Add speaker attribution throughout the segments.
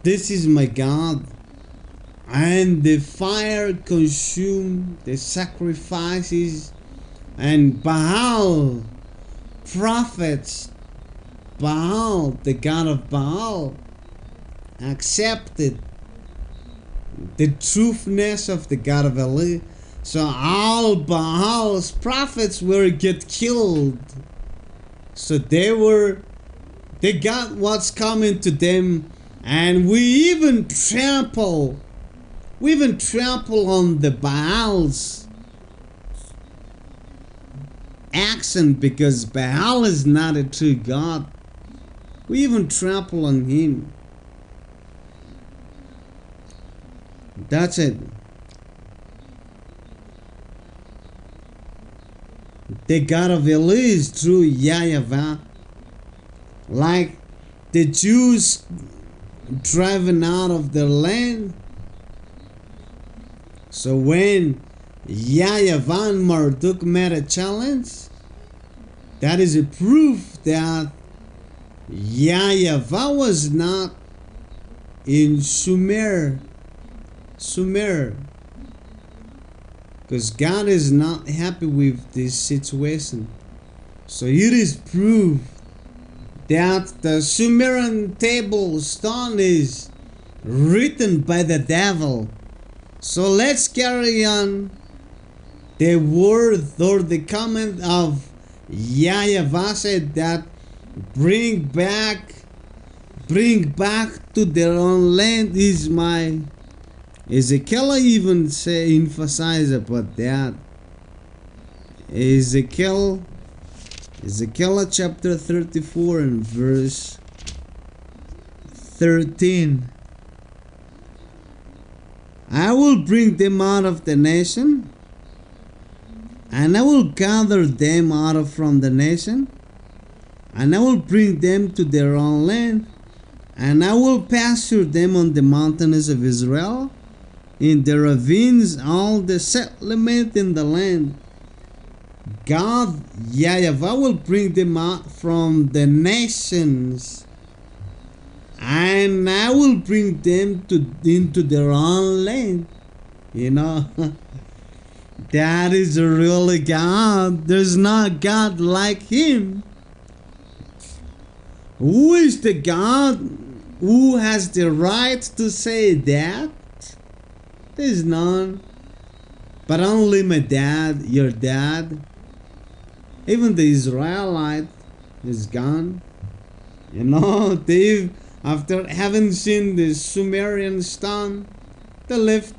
Speaker 1: This is my God. And the fire consumed the sacrifices, and Baal, prophets, Baal, the god of Baal, accepted the truthness of the god of Eli. So all Baal's prophets were get killed. So they got what's coming to them, and we even trample on the Baal's action, because Baal is not a true God. We even trample on him. That's it. The God of Eli is true Yahweh. Like the Jews driven out of their land. So when Yahweh and Marduk made a challenge, that is a proof that Yahweh was not in Sumer. Because God is not happy with this situation. So it is proof that the Sumerian table stone is written by the devil. So let's carry on the word or the comment of Yahweh said that bring back to their own land is my. Ezekiel even emphasize about that. Ezekiel chapter 34 and verse 13. I will bring them out of the nation, and I will gather them out from the nation, and I will bring them to their own land, and I will pasture them on the mountains of Israel, in the ravines, all the settlement in the land. God, Yahweh, will bring them out from the nations, and I will bring them into their own land. You know, that is a really God. There's not God like him. Who is the God who has the right to say that? There's none. But only my dad, your dad. Even the Israelite is gone. You know, they, after having seen the Sumerian stone, they left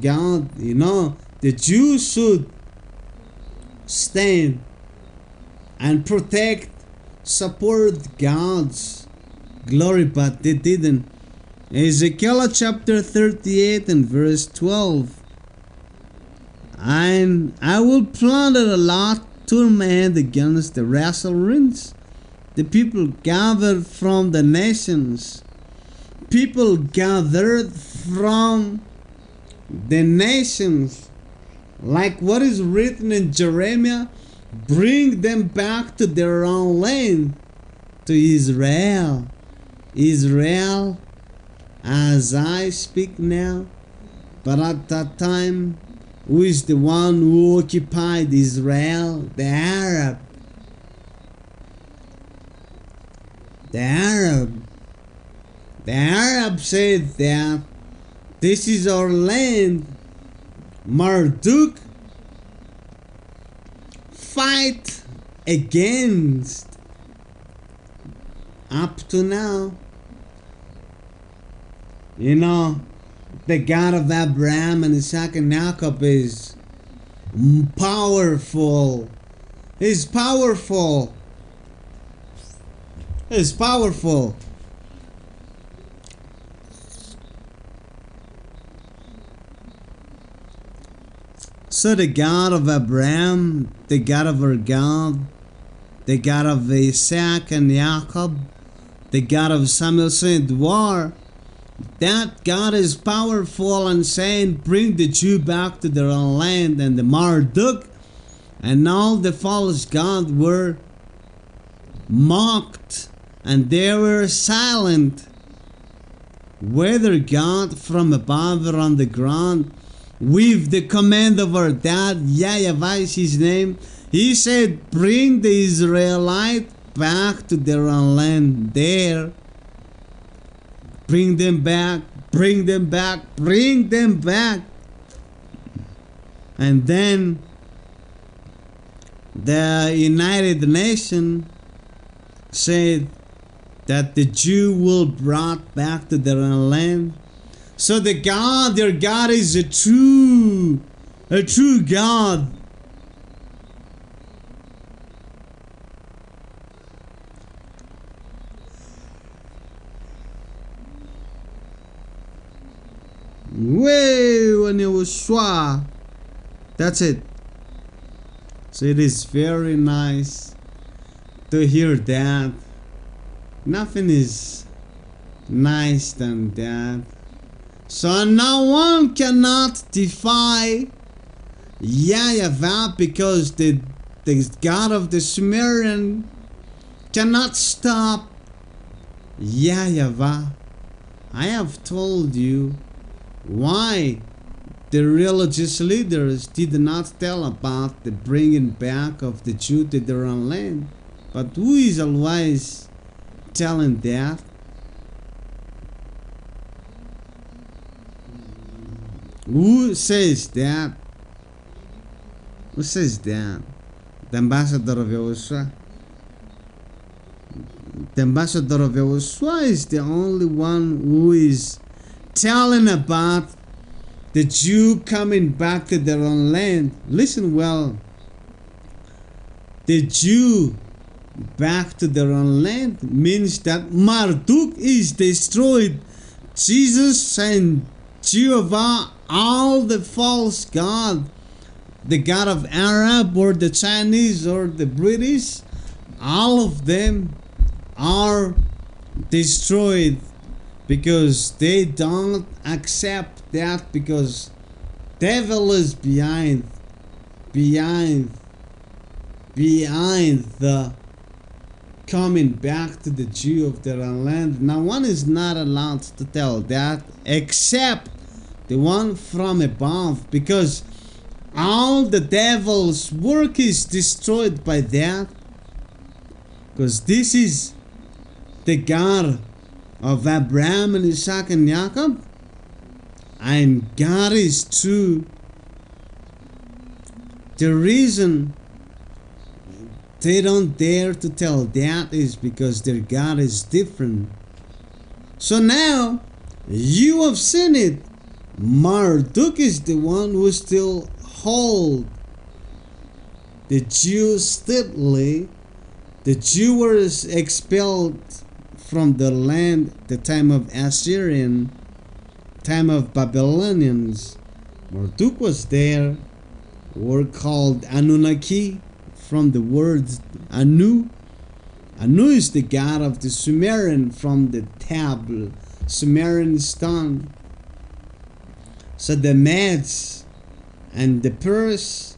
Speaker 1: God. You know, the Jews should stand and protect, support God's glory, but they didn't. Ezekiel chapter 38 and verse 12. And I will plunder a lot tournament against the wrestlers. The people gathered from the nations. People gathered from the nations. Like what is written in Jeremiah, bring them back to their own land, to Israel. Israel, as I speak now, but at that time, who is the one who occupied Israel? The Arab. The Arab said that this is our land. Marduk fight against up to now. You know, the God of Abraham and Isaac and Jacob is powerful. He's powerful. He's powerful. So the God of Abraham, the God of our God, the God of Isaac and Jacob, the God of Samuel said, war. That God is powerful and saying, bring the Jew back to their own land. And the Marduk and all the false gods were mocked, and they were silent. whether God from above or on the ground, with the command of our dad, Yahweh is his name. He said, bring the Israelites back to their own land there. Bring them back, bring them back, bring them back. And then the United Nations said that the Jew will brought back to their own land. So their God is a true God. Way when it was Shwa. That's it. So it is very nice to hear that. Nothing is nice than that. So no one cannot defy Yahweh, because the God of the Sumerian cannot stop Yahweh. I have told you why the religious leaders did not tell about the bringing back of the Jew to their own land. But who is always telling that? Who says that? Who says that? The ambassador of Yahushua. The ambassador of Yahushua is the only one who is telling about the Jew coming back to their own land. Listen well. The Jew back to their own land means that Marduk is destroyed. Jesus and Jehovah, all the false god, the god of Arab or the Chinese or the British, all of them are destroyed because they don't accept that, because devil is behind the coming back to the Jew of their own land. Now one is not allowed to tell that except the one from above, because all the devil's work is destroyed by that, because this is the God of Abraham and Isaac and Jacob, and God is true. The reason they don't dare to tell that is because their God is different. So now you have seen it. Marduk is the one who still hold the Jews steadily. The Jews were expelled from the land the time of Assyrian, time of Babylonians. Marduk was there, were called Anunnaki from the word Anu. Anu is the god of the Sumerian from the tablet, Sumerian stone. So the Medes and the Purs,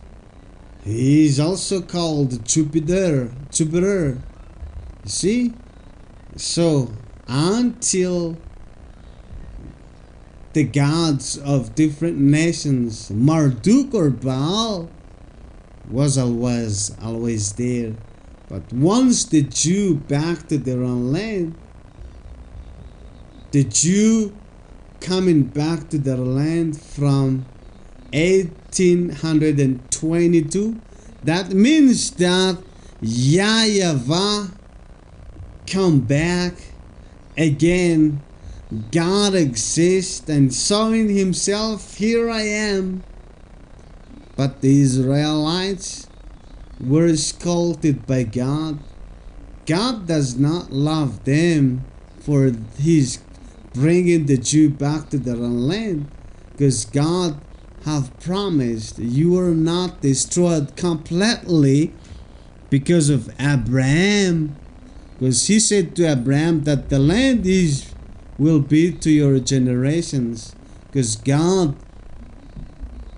Speaker 1: he is also called Jupiter. You see? So until the gods of different nations, Marduk or Baal, was always there. But once the Jew back to their own land, the Jew coming back to their land from 1822, that means that Yahweh come back again. God exists and showing himself, here I am. But the Israelites were scolded by God. God does not love them for his bringing the Jew back to their own land, because God have promised you are not destroyed completely because of Abraham, because he said to Abraham that the land will be to your generations, because God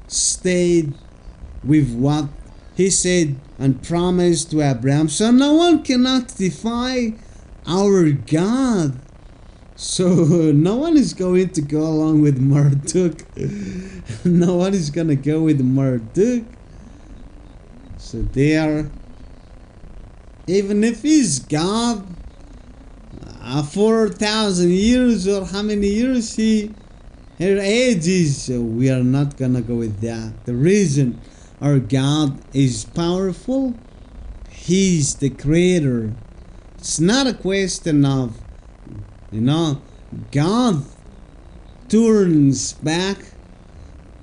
Speaker 1: stayed with what he said and promised to Abraham. So no one cannot defy our God. So no one is going to go along with Marduk. No one is gonna go with Marduk. So they are, even if he's God, 4,000 years or how many years her age is, so we are not gonna go with that. The reason our God is powerful, He's the creator. It's not a question of, God turns back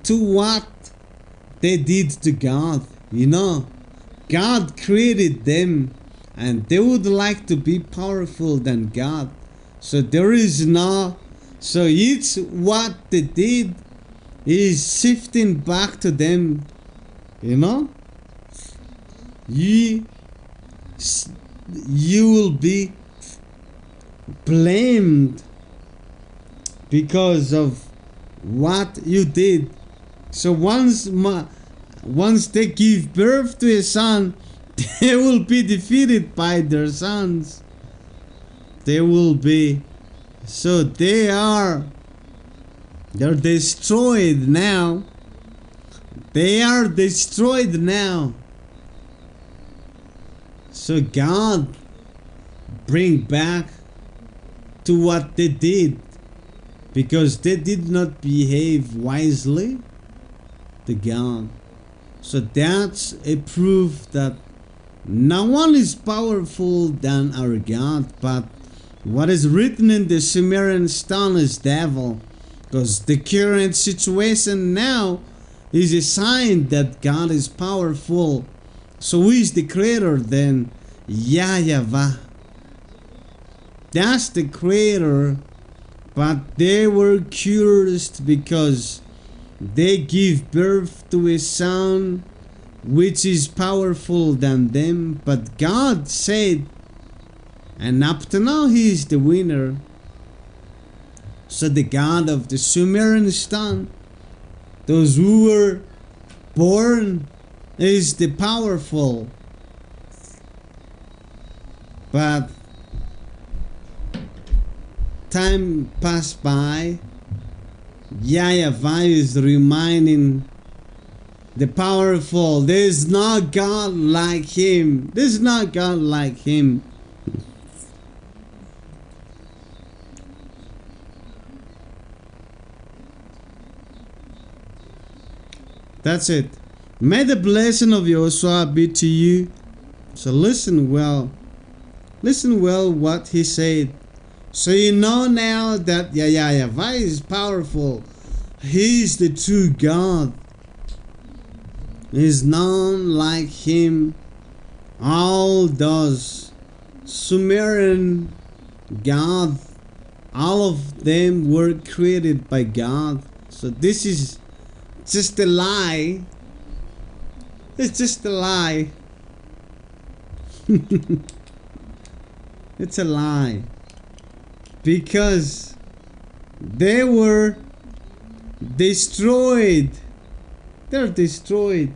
Speaker 1: to what they did to God. God created them and they would like to be powerful than God. So there is no, so it's what they did is shifting back to them. You will be blamed because of what you did. So once they give birth to a son, they will be defeated by their sons. They will be, so they're destroyed now. They are destroyed now. So God bring back to what they did, because they did not behave wisely to God. So that's a proof that no one is powerful than our God, but what is written in the Sumerian stone is devil, because the current situation now is a sign that God is powerful. So who is the creator then? Yahweh. That's the creator, but they were cursed because they give birth to a son which is powerful than them. But God said, and up to now He is the winner. So the God of the Sumerian stone, those who were born, is the powerful. But time passed by, Yahweh is reminding the powerful, there is not God like Him. There is not God like Him. That's it. May the blessing of Yahshua be to you. So listen well. Listen well what he said. So you know now that Yahweh is powerful. He is the true God. There is none like Him. All those Sumerian God, all of them were created by God. So this is just a lie. It's just a lie. It's a lie. Because they were destroyed. They're destroyed.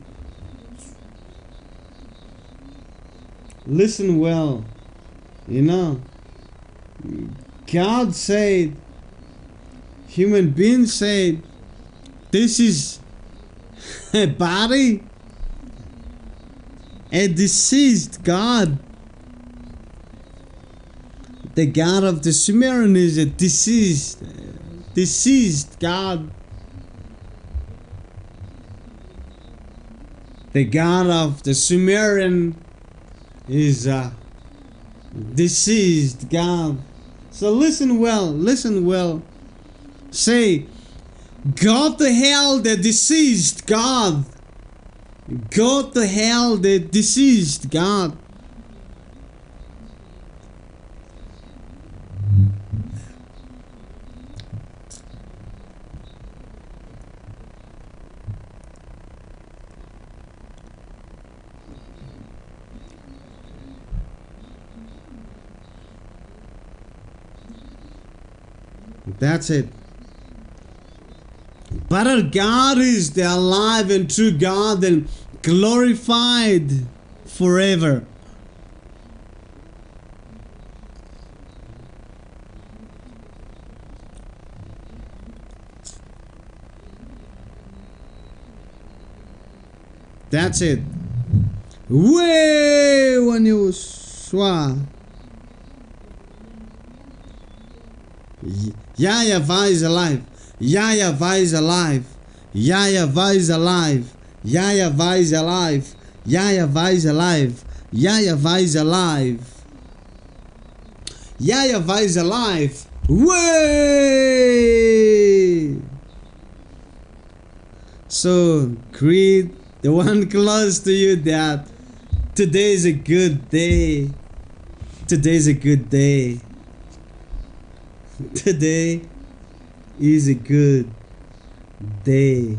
Speaker 1: Listen well. God said, human beings said, this is a body, a deceased God. The God of the Sumerian is a deceased God. The God of the Sumerian is a deceased God. So listen well. Say, go to hell, the deceased God. Go to hell, the deceased God. That's it. But our God is the alive and true God and glorified forever. That's it. Way when you swa. Yahweh is alive. Yahweh is alive. Yahweh is alive. Yahweh is alive. Yahweh is alive. Yahweh is alive. Yahweh is alive. Way. So greet the one close to you that today is a good day. Today is a good day. Today is a good day.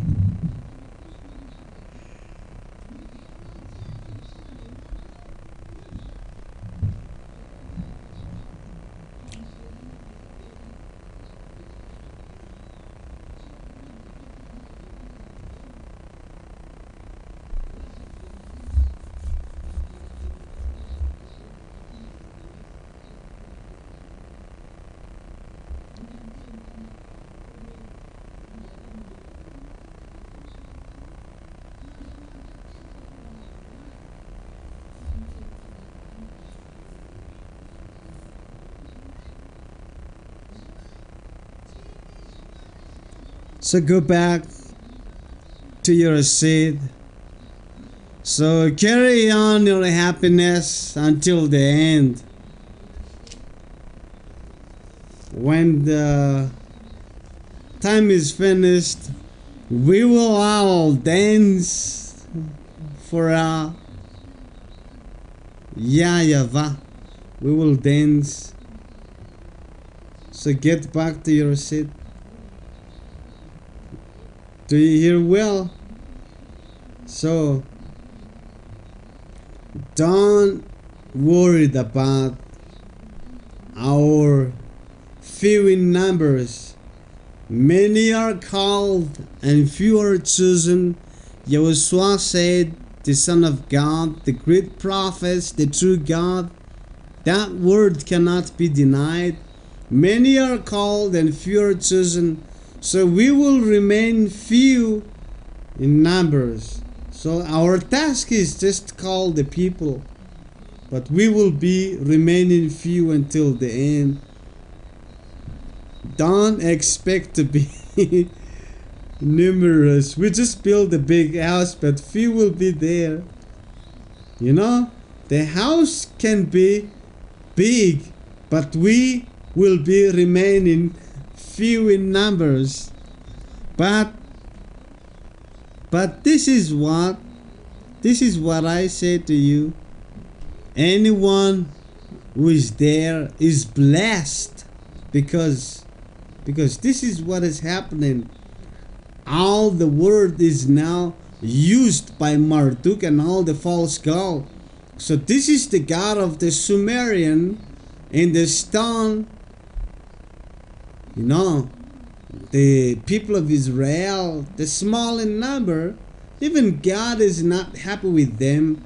Speaker 1: So go back to your seat. So carry on your happiness until the end. When the time is finished, we will all dance for a Yahweh. We will dance. So get back to your seat. Do you hear well? So don't worry about our few in numbers. Many are called and few are chosen. Yahushua said, the Son of God, the great prophets, the true God. That word cannot be denied. Many are called and few are chosen. So we will remain few in numbers. So our task is just call the people. But we will be remaining few until the end. Don't expect to be numerous. We just build a big house, but few will be there. You know, the house can be big, but we will be remaining few in numbers. But this is what I say to you. Anyone who is there is blessed, because this is what is happening. All the word is now used by Marduk and all the false god. So this is the god of the Sumerian in the stone. You know, the people of Israel, the small in number, even God is not happy with them.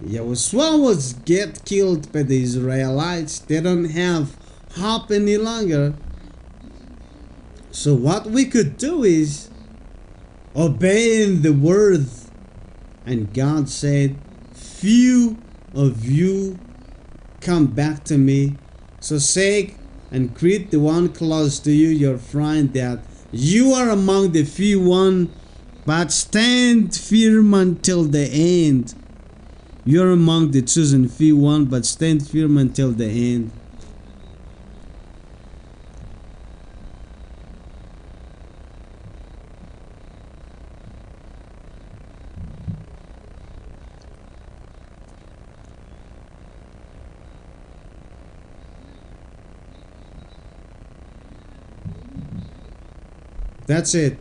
Speaker 1: Yahushua was get killed by the Israelites. They don't have hope any longer. So what we could do is obeying the word. And God said, few of you come back to me. So say and greet the one close to you, your friend, that you are among the few one, but stand firm until the end. You're among the chosen few one, but stand firm until the end. That's it.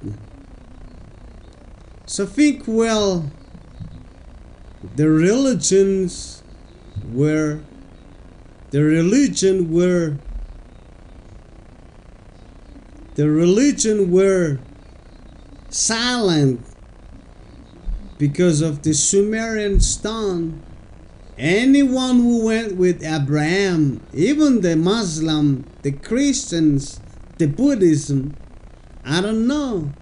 Speaker 1: So think well. The religion were silent because of the Sumerian stone. Anyone who went with Abraham, even the Muslim, the Christians, the Buddhism, I don't know,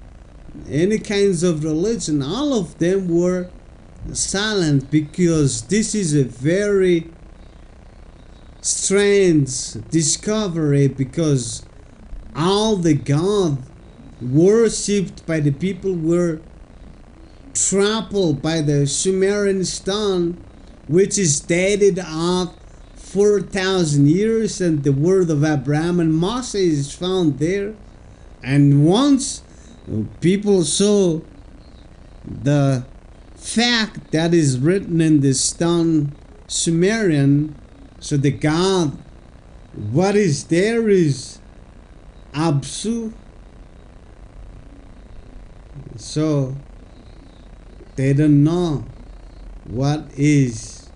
Speaker 1: any kinds of religion, all of them were silent because this is a very strange discovery, because all the God worshipped by the people were trampled by the Sumerian stone, which is dated at 4,000 years, and the word of Abraham and Moses is found there. And once people saw the fact that is written in the stone Sumerian, so the God, what is there is Absu. So they don't know what is.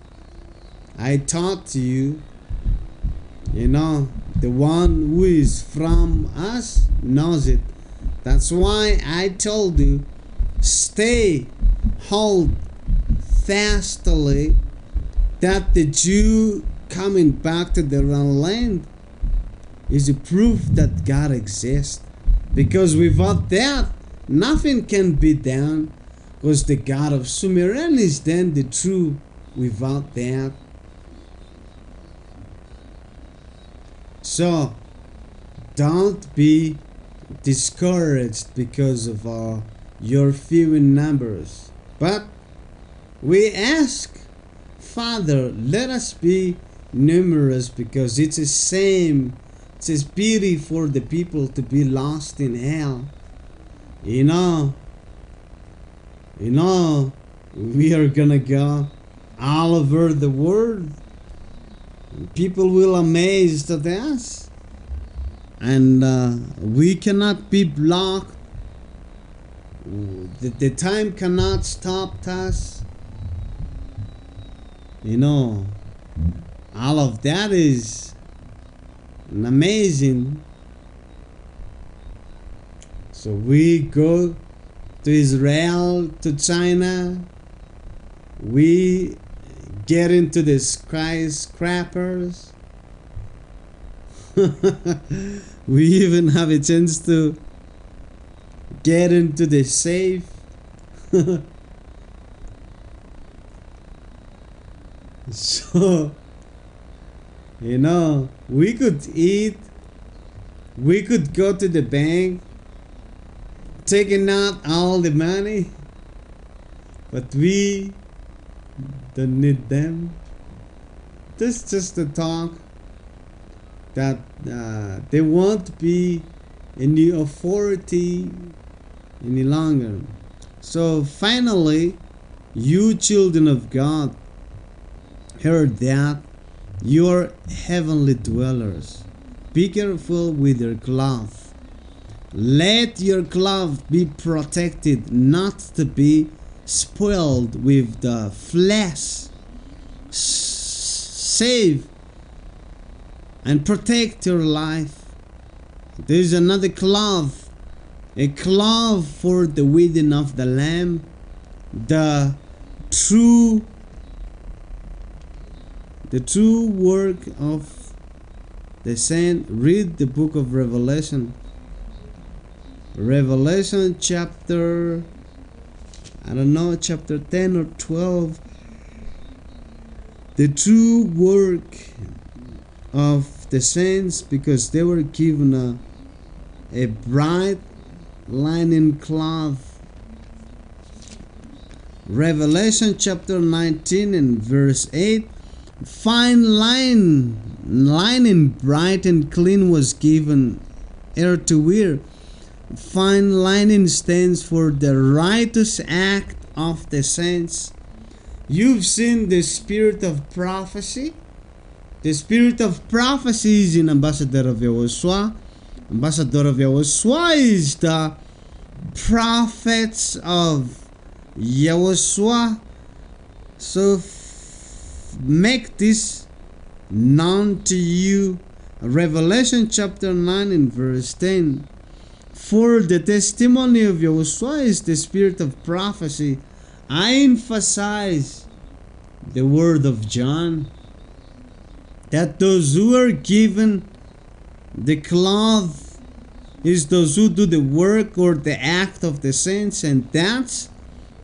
Speaker 1: I taught you, the one who is from us knows it. That's why I told you, hold fastly that the Jew coming back to their own land is a proof that God exists. Because without that, nothing can be done, because the God of Sumerian is then the true. Without that, so don't be discouraged because of your few in numbers, but we ask, Father, let us be numerous, because it's a shame, it's a pity for the people to be lost in hell. We are gonna go all over the world. People will amazed at us, and we cannot be blocked. The time cannot stop us. All of that is amazing. So we go to Israel, to China, we get into the skyscrapers. We even have a chance to get into the safe. So, we could eat, we could go to the bank, taking out all the money, but we don't need them. This is just a talk that there won't be any authority any longer. So finally, you children of God, heard that you are heavenly dwellers. Be careful with your cloth. Let your cloth be protected, not to be spoiled with the flesh. Save and protect your life. There is another cloth, a cloth for the wedding of the Lamb, the true work of the saint. Read the book of Revelation. Revelation chapter, chapter 10 or 12. The true work of the saints, because they were given a bright linen cloth. Revelation chapter 19 and verse 8. Fine linen bright and clean was given her to wear. Fine linen stands for the righteous act of the saints. You've seen the spirit of prophecy. The spirit of prophecy is in Ambassador of Yahushua. Ambassador of Yahushua is the prophets of Yahushua. So make this known to you. Revelation chapter 9 and verse 10. For the testimony of Yahushua is the spirit of prophecy. I emphasize the word of John, that those who are given the cloth is those who do the work or the act of the saints, and that's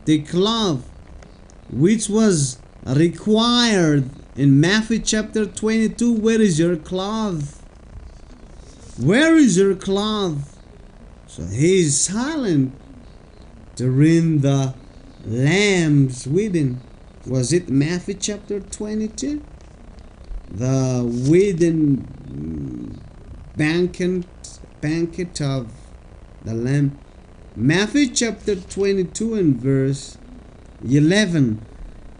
Speaker 1: the cloth. which was required in Matthew chapter 22. Where is your cloth? Where is your cloth? So he is silent during the lamb's wedding. Was it Matthew chapter 22? The wedding banquet of the lamb. Matthew chapter 22 and verse 11.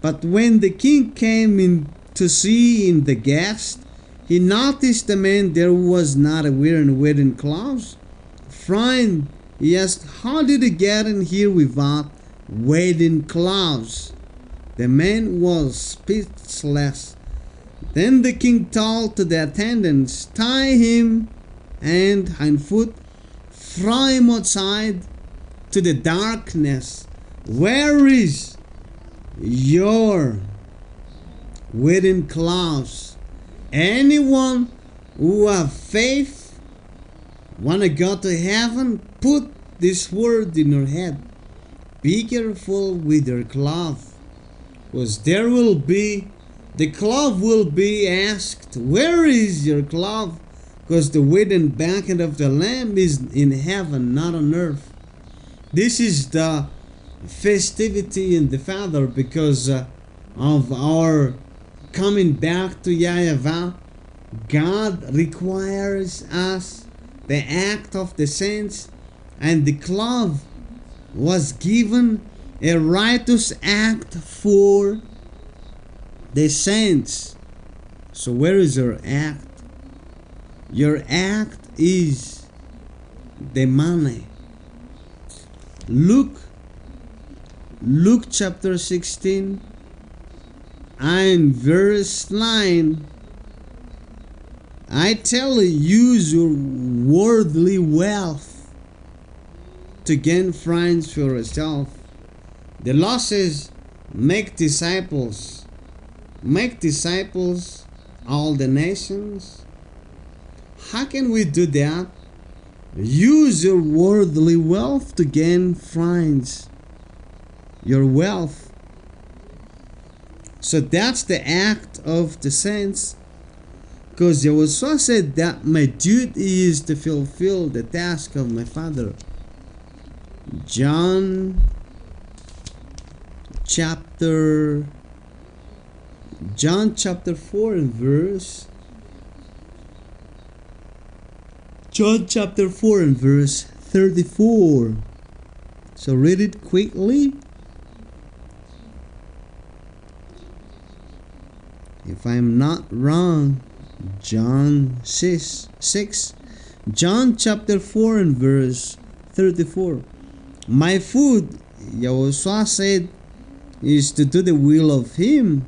Speaker 1: But when the king came in to see in the guest, he noticed the man there was not wearing wedding clothes. Friend, he asked, how did he get in here without wedding clothes? The man was speechless. Then the king told to the attendants, tie him hand and foot, throw him outside to the darkness. Where is your wedding clothes? Anyone who have faith, want to go to heaven, put this word in your head. Be careful with your cloth, because the cloth will be asked, where is your cloth? Because the wedding banquet of the Lamb is in heaven, not on earth. This is the festivity in the Father because of our coming back to Yahweh. God requires us the act of the saints, and the cloth was given a righteous act for the saints. So where is your act? Your act is the money. Luke chapter 16 and verse 9. I tell you, use your worldly wealth to gain friends for yourself. The law says, make disciples. Make disciples all the nations. How can we do that? Use your worldly wealth to gain friends. Your wealth. So that's the act of the saints. Because Yahushua said that my duty is to fulfill the task of my Father. John chapter 4 and verse John chapter 4 and verse 34. So read it quickly. If I'm not wrong, John 6. John chapter 4 and verse 34. My food, Yahushua said, is to do the will of Him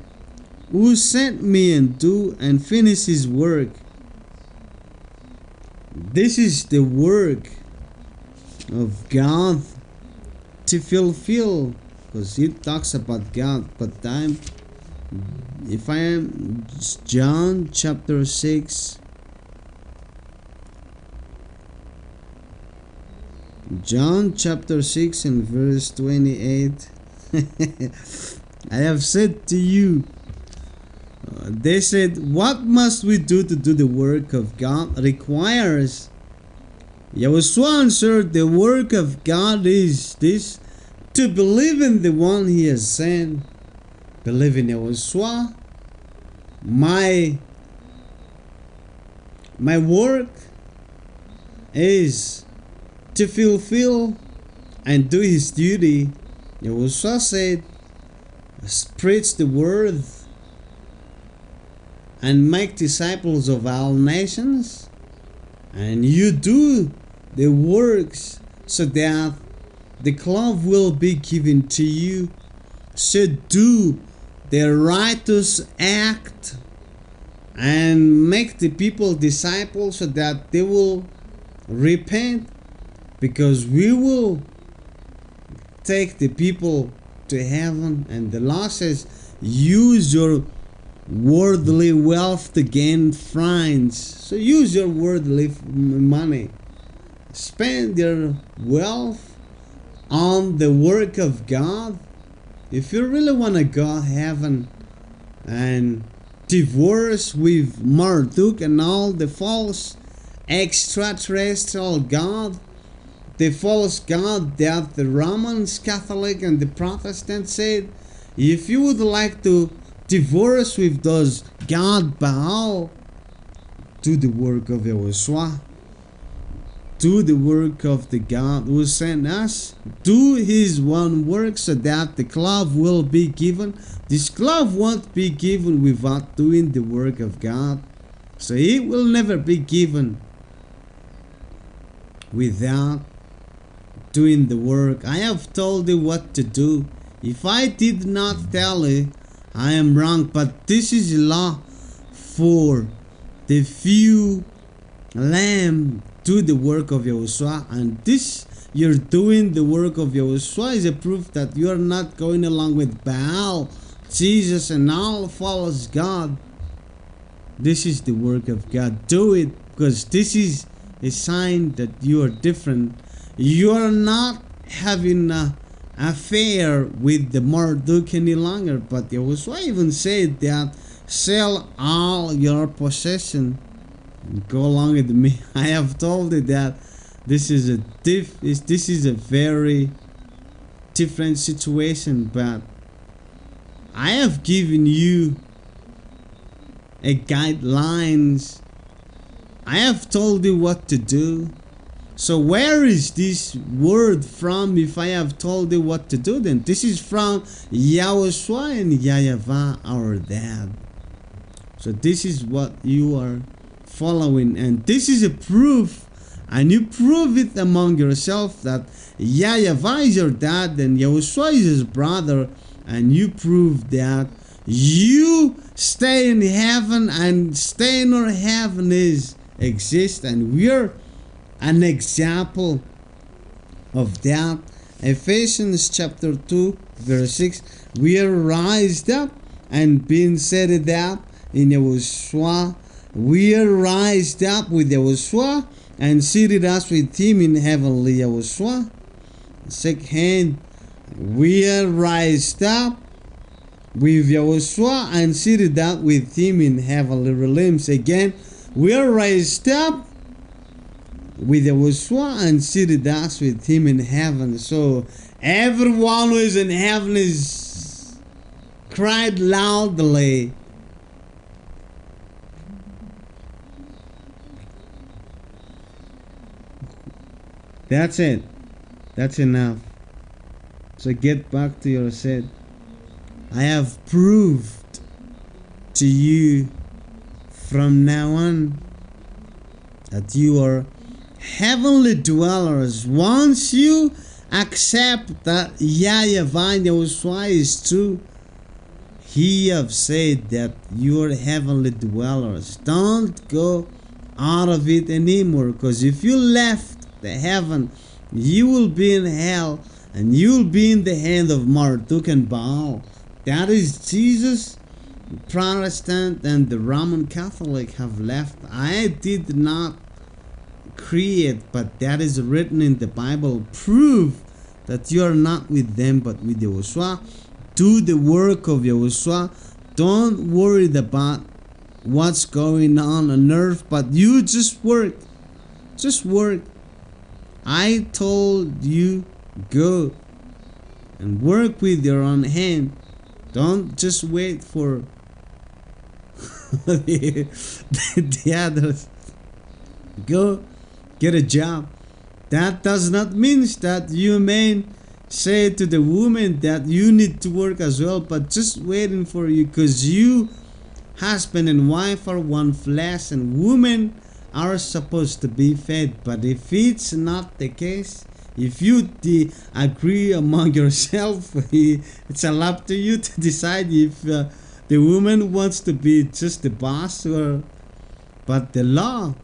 Speaker 1: who sent me and do and finish His work. This is the work of God to fulfill, because it talks about God, but time. If I am John chapter 6, John chapter 6 and verse 28. I have said to you, they said, what must we do to do the work of God requires? Yahushua answered, the work of God is this, to believe in the one He has sent. Believe in Yahushua. My work is to fulfill and do His duty. Yahushua said, preach the word and make disciples of all nations, and you do the works so that the cloth will be given to you. So do the righteous act and make the people disciples so that they will repent, because we will take the people to heaven. And the law says, use your worldly wealth to gain friends. So use your worldly money. Spend your wealth on the work of God, If you really want to go heaven and divorce with Marduk and all the false extraterrestrial god, the false god that the Romans, Catholic, and the Protestant said, if you would like to divorce with those god Baal, do the work of Yahushua. Do the work of the God who sent us. Do His one work so that the cloth will be given. This cloth won't be given without doing the work of God. So it will never be given without doing the work. I have told you what to do. If I did not tell you, I am wrong. But this is law for the few lamb. Do the work of Yahushua, and this you're doing the work of Yahushua is a proof that you are not going along with Baal, Jesus, and all false God. This is the work of God. Do it, because this is a sign that you are different. You are not having an affair with the Marduk any longer, but Yahushua even said that sell all your possession. Go along with me. I have told you that this is a very different situation, but I have given you a guidelines. I have told you what to do. So where is this word from? If I have told you what to do, then this is from Yahushua and Yahweh, our dad. So this is what you are following, and this is a proof, and you prove it among yourself that Yahweh is your dad and Yahushua is his brother, and you prove that you stay in heaven, and stay in our heaven is exist, and we're an example of that. Ephesians chapter 2 verse 6, we are raised up and being seated up in Yahushua. We are raised up with Yahushua and seated us with Him in heavenly Yahushua. Second, we are raised up with Yahushua and seated up with Him in heavenly realms. Again, we are raised up with Yahushua and seated us with Him in heaven. So everyone who is in heaven is cried loudly, that's it. That's enough. So get back to your set. I have proved to you from now on that you are heavenly dwellers. Once you accept that Yahweh Yahushua is true, He have said that you are heavenly dwellers. Don't go out of it anymore, because if you left the heaven, you will be in hell, and you will be in the hand of Marduk and Baal. That is Jesus. Protestant and the Roman Catholic have left. I did not create, but that is written in the Bible. Prove that you are not with them but with Yahushua. Do the work of Yahushua. Don't worry about what's going on earth, but you just work. Just work. I told you, go and work with your own hand. Don't just wait for the others. Go get a job. That does not mean that you may say to the woman that you need to work as well, but just waiting for you, because you, husband and wife, are one flesh, and women are supposed to be fed. But if it's not the case, if you agree among yourself, it's up to you to decide if the woman wants to be just the boss, or but the law,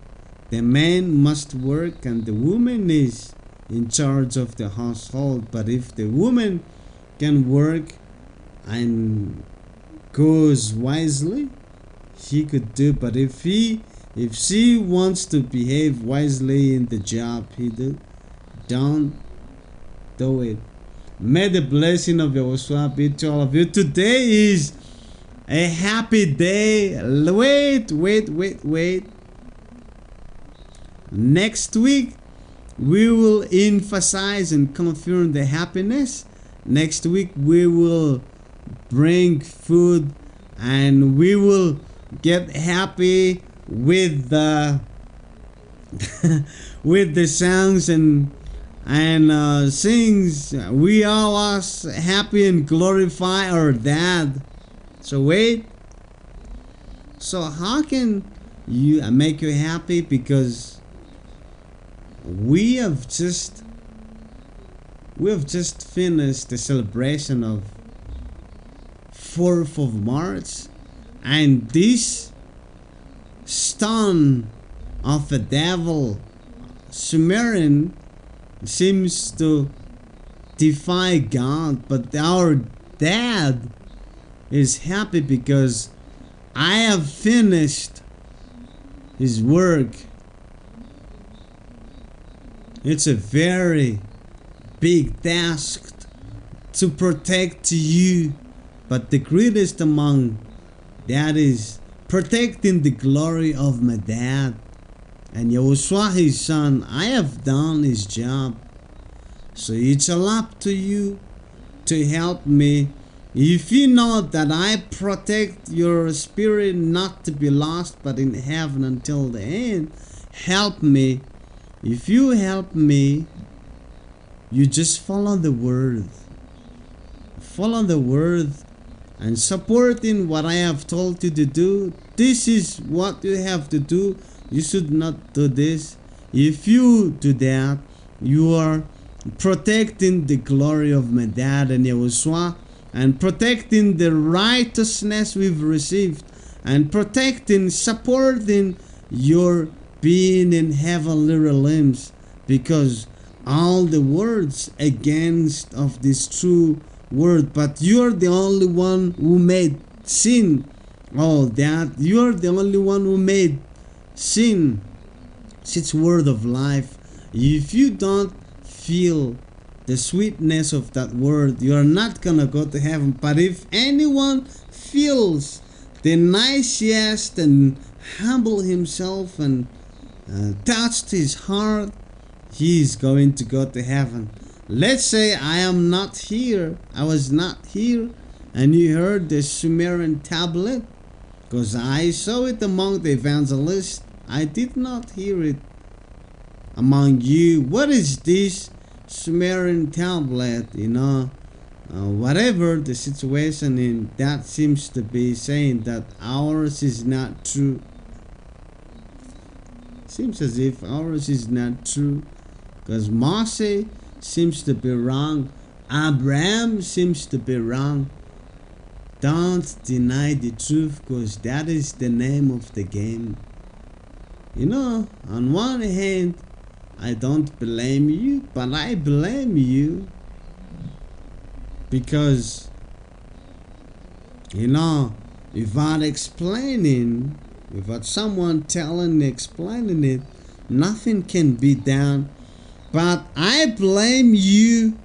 Speaker 1: the man must work and the woman is in charge of the household. But if the woman can work and goes wisely, he could do. But if she wants to behave wisely in the job he do, don't do it. May the blessing of Yahushua be to all of you. Today is a happy day. Wait. Next week, we will emphasize and confirm the happiness. Next week, we will bring food and we will get happy with the with the songs and sings. We all are happy and glorify our dad. So wait. So how can you make you happy? Because we have just finished the celebration of 4th of March, and this stone of the devil, Sumerian, seems to defy God, but our dad is happy because I have finished his work. It's a very big task to protect you, but the greatest among that is protecting the glory of my dad. And Yahushua, his son, I have done his job. So it's all up to you to help me. If you know that I protect your spirit not to be lost but in heaven until the end, help me. If you help me, you just follow the word. Follow the word and support in what I have told you to do. This is what you have to do. You should not do this. If you do that, you are protecting the glory of my dad and Yahushua, and protecting the righteousness we've received, and protecting, supporting your being in heavenly realms, because all the words against of this true word, but you're the only one who made sin. All that, you're the only one who made sin. It's word of life. If you don't feel the sweetness of that word, you are not gonna go to heaven. But if anyone feels the nicest and humble himself and touched his heart, he is going to go to heaven. Let's say I am not here, I was not here, and you heard the Sumerian tablet, because I saw it among the evangelists. I did not hear it among you. What is this Sumerian tablet? Whatever the situation in that seems to be saying that ours is not true. Seems as if ours is not true, because Moses seems to be wrong. Abraham seems to be wrong. Don't deny the truth, because that is the name of the game. On one hand, I don't blame you, but I blame you because, without explaining, without someone explaining it, nothing can be done. But I blame you.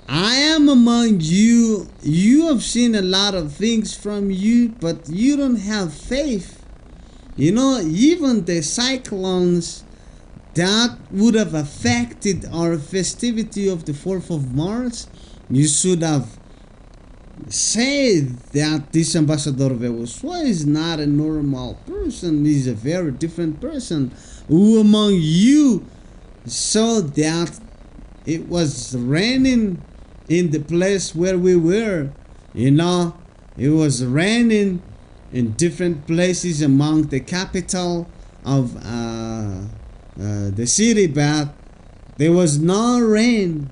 Speaker 1: I am among you. You have seen a lot of things from you, but you don't have faith. Even the cyclones that would have affected our festivity of the 4th of March, you should have said that this ambassador of Yahushua is not a normal person. He's a very different person. Who among you saw that it was raining in the place where we were? It was raining in different places among the capital of the city, but there was no rain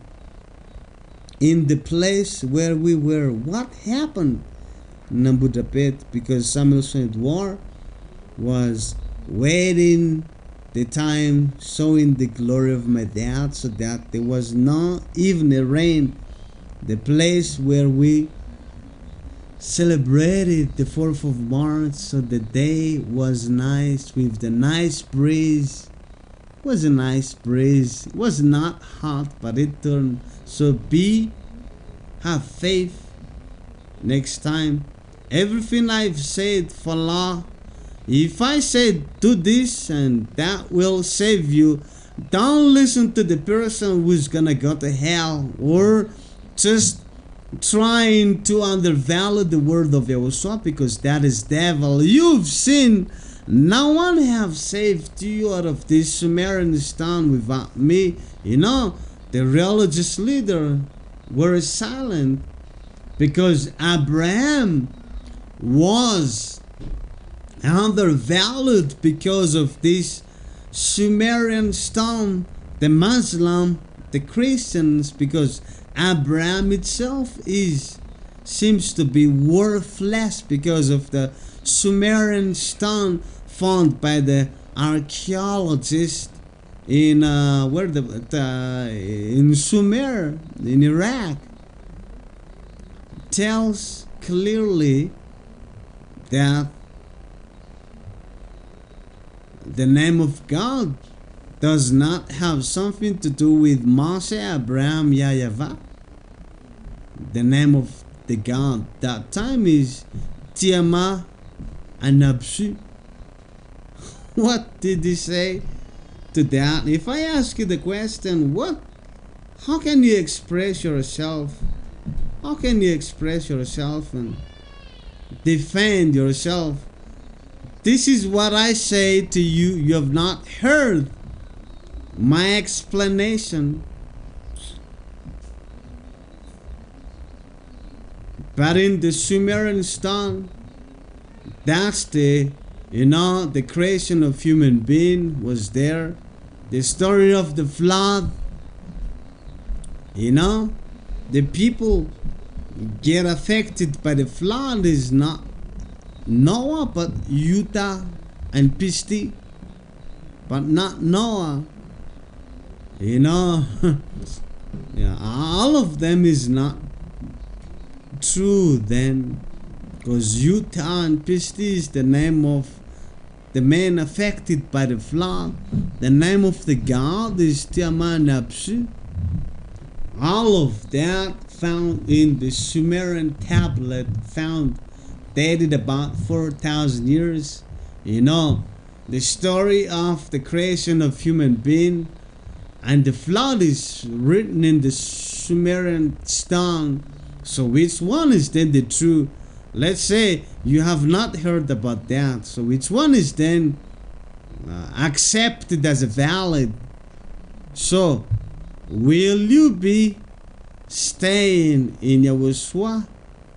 Speaker 1: in the place where we were. What happened in Budapest? Because Samuel Edward was waiting the time, showing the glory of my dad, so that there was not even a rain. The place where we celebrated the 4th of March, so the day was nice with the nice breeze. It was a nice breeze. It was not hot, but it turned so be have faith. Next time, everything I've said for law, if I say do this and that will save you, don't listen to the person who's gonna go to hell or just trying to undervalue the word of Yahushua, because that is devil. You've sinned. No one have saved you out of this Sumerian stone without me. The religious leader were silent because Abraham was undervalued because of this Sumerian stone. The Muslim, the Christians, because Abraham itself seems to be worthless because of the Sumerian stone found by the archaeologists in in Sumer, in Iraq. Tells clearly that the name of God does not have something to do with Moshe, Abraham, Yahweh. The name of the God that time is Tiama Anabshu. What did he say to that? If I ask you the question, how can you express yourself? How can you express yourself and defend yourself? This is what I say to you. You have not heard my explanation. But in the Sumerian stone, that's the creation of human being was there. The story of the flood. The people get affected by the flood is not Noah, but Utah and Pisti, but not Noah. Yeah, all of them is not true then, because Utah and Pisti is the name of the man affected by the flood. The name of the god is Tiamanapsu. All of that found in the Sumerian tablet, found dated about 4,000 years. The story of the creation of human being and the flood is written in the Sumerian stone. So which one is then the true? Let's say you have not heard about that. So which one is then accepted as a valid? So will you be staying in Yahushua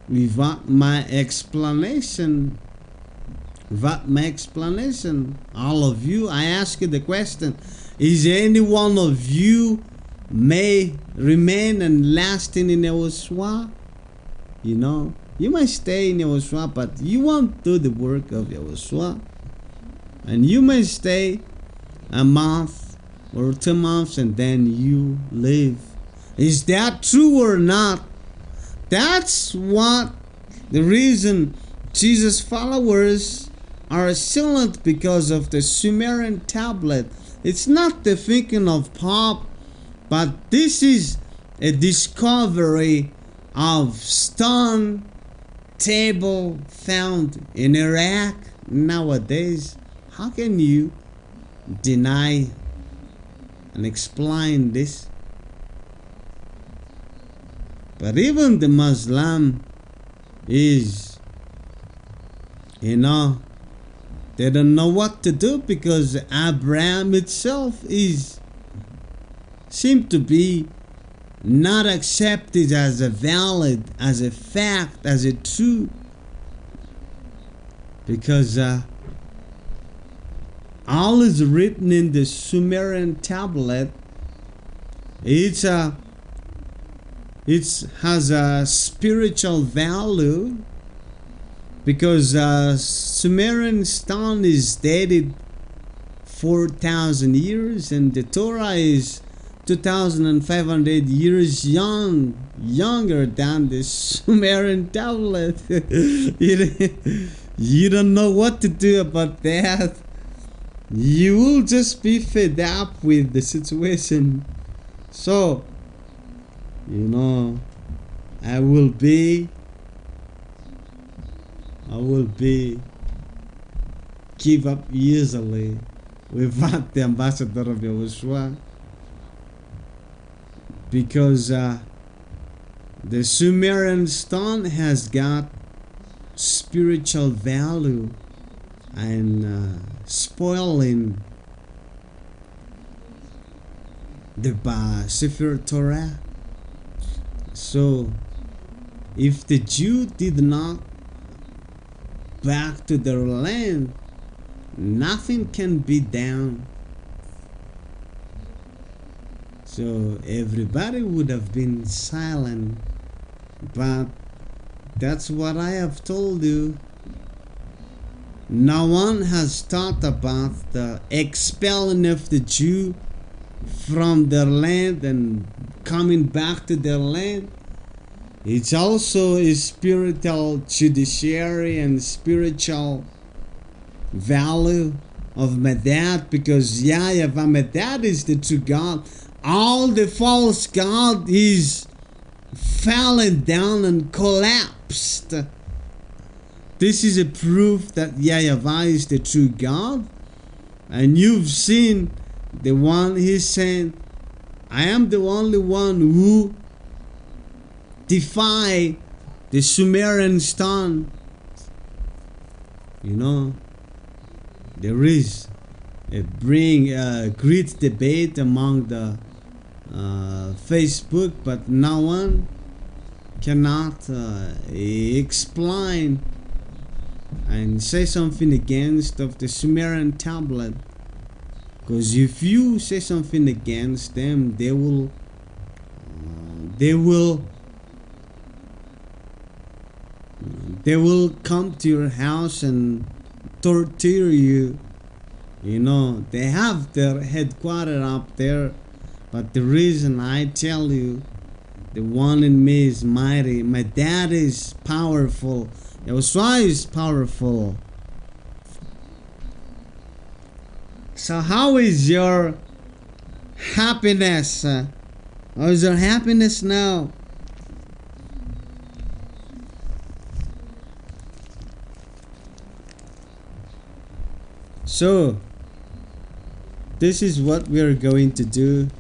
Speaker 1: without my explanation? Without my explanation, all of you, I ask you the question: is any one of you may remain and lasting in Yahushua? You might stay in Yahushua, but you won't do the work of Yahushua. And you may stay a month or 2 months and then you leave. Is that true or not? That's what the reason Jesus' followers are silent, because of the Sumerian tablet. It's not the thinking of Pope, but this is a discovery of stone table found in Iraq nowadays. How can you deny and explain this? But even the Muslim is, they don't know what to do, because Abraham itself seemed to be not accepted as a valid, as a fact, as a true, because all is written in the Sumerian tablet. It has a spiritual value, because Sumerian stone is dated 4,000 years and the Torah is 2,500 years younger than the Sumerian tablet. You don't know what to do about that. You will just be fed up with the situation. So, I will be give up easily without the ambassador of Yahushua, because the Sumerian stone has got spiritual value and spoiling the Sefer Torah. So if the Jew did not back to their land, nothing can be done. So everybody would have been silent. But that's what I have told you. No one has thought about the expelling of the Jew from their land and coming back to their land. It's also a spiritual judiciary and spiritual value of Medad, because Yahweh Medad is the true God. All the false God is fallen down and collapsed. This is a proof that Yahweh is the true God. And you've seen the one he sent. I am the only one who defy the Sumerian stone. You know, there is a great debate among the Facebook, but no one cannot explain and say something against of the Sumerian tablet, because if you say something against them, they will come to your house and torture you. You know, they have their headquarters up there. But the reason I tell you, the one in me is mighty. My dad is powerful. Yahushua is powerful. So how is your happiness? How is your happiness now? So this is what we are going to do.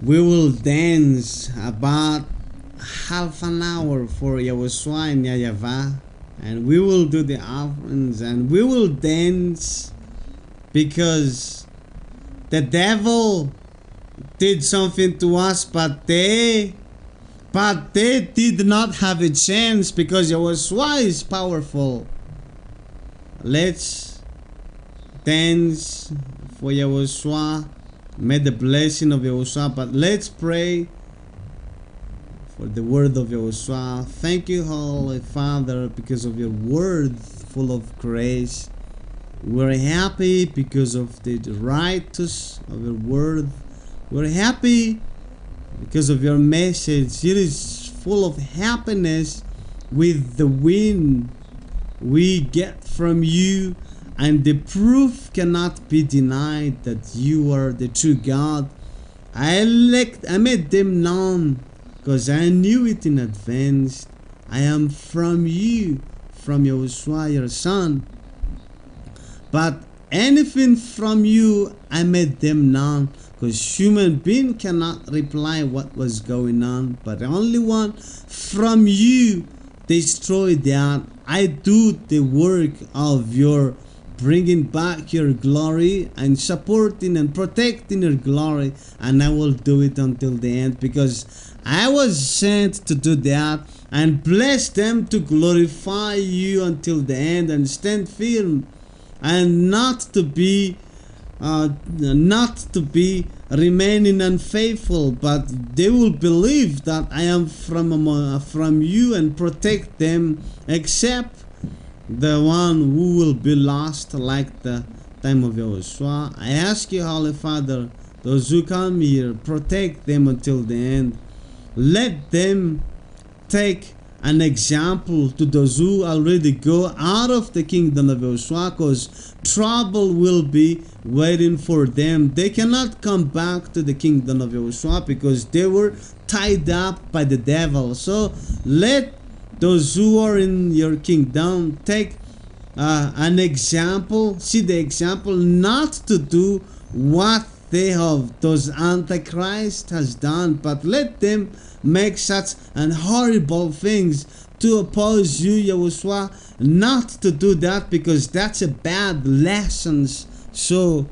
Speaker 1: We will dance about half an hour for Yahushua and Yahweh, and we will do the offerings, and we will dance because the devil did something to us, but they did not have a chance because Yahushua is powerful. Let's dance for Yahushua. May the blessing of Yahushua. But let's pray for the word of Yahushua. Thank you, Holy Father, because of your word full of grace. We're happy because of the righteous of your word. We're happy because of your message. It is full of happiness with the wind we get from you, and the proof cannot be denied that you are the true God. I made them known because I knew it in advance. I am from you, from Yahushua, your son. But anything from you, I made them known, because human being cannot reply what was going on, but only one from you destroy that. I do the work of your bringing back your glory and supporting and protecting your glory, and I will do it until the end, because I was sent to do that and bless them to glorify you until the end and stand firm, and not to be remaining unfaithful, but they will believe that I am from you and protect them, except the one who will be lost like the time of Yahushua. I ask you, Holy Father, those who come here, protect them until the end. Let them take an example to those who already go out of the kingdom of Yahushua, because trouble will be waiting for them. They cannot come back to the kingdom of Yahushua because they were tied up by the devil. So let those who are in your kingdom take an example, see the example, not to do what they have, those antichrist has done, but let them make such an horrible things to oppose you, Yahushua, not to do that, because that's a bad lessons. So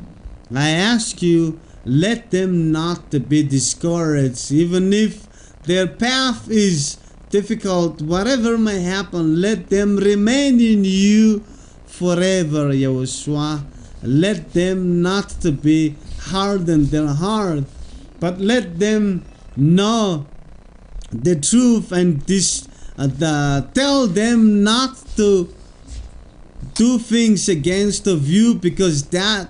Speaker 1: I ask you, let them not to be discouraged, even if their path is difficult, whatever may happen, let them remain in you forever, Yahushua. Let them not to be harden their heart, but let them know the truth, and tell them not to do things against of you, because that